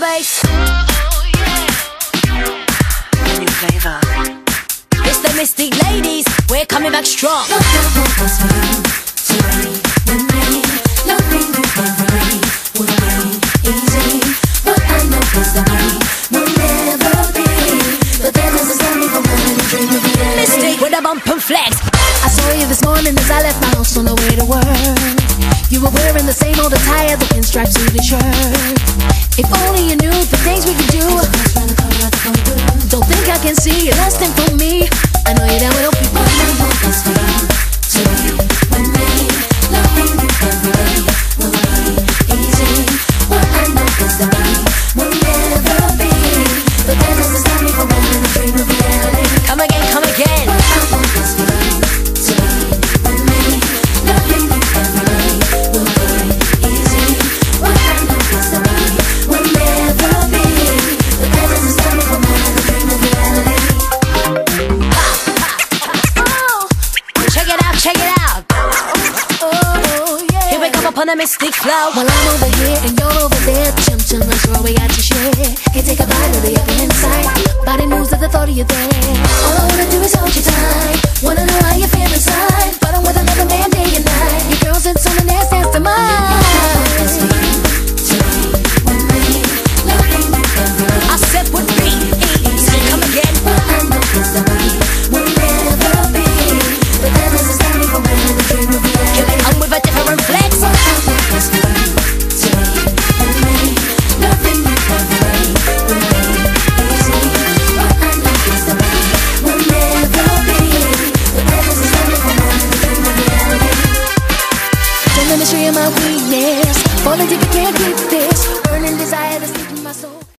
bass. New flavor. It's the Mystic Ladies. We're coming back strong. Mystic with a bump and flex. I saw you this morning as I left my house on the way to work. You were wearing the same old attire, the pinstripe suit and shirt. If only you knew the things we could do. Don't think I can see you lusting for me. I know you down with people. Come again, come again. Check it out. Oh, yeah. Here we come up on a mystic flow. While I'm over here and you're over there, chum chum, I'm sure we got to share. Hey, take a bite of the apple inside. Body moves at the thought of you there. All I wanna do is hold you tight. Wanna know how you feel inside. But I'm with another man day and night. Your girl said something that's for mine. I said would be easy. Come again. Here we come with a different flex. Don't let me show you my weakness. Falling deep, you can't keep this. Burning desire that's leaking my soul.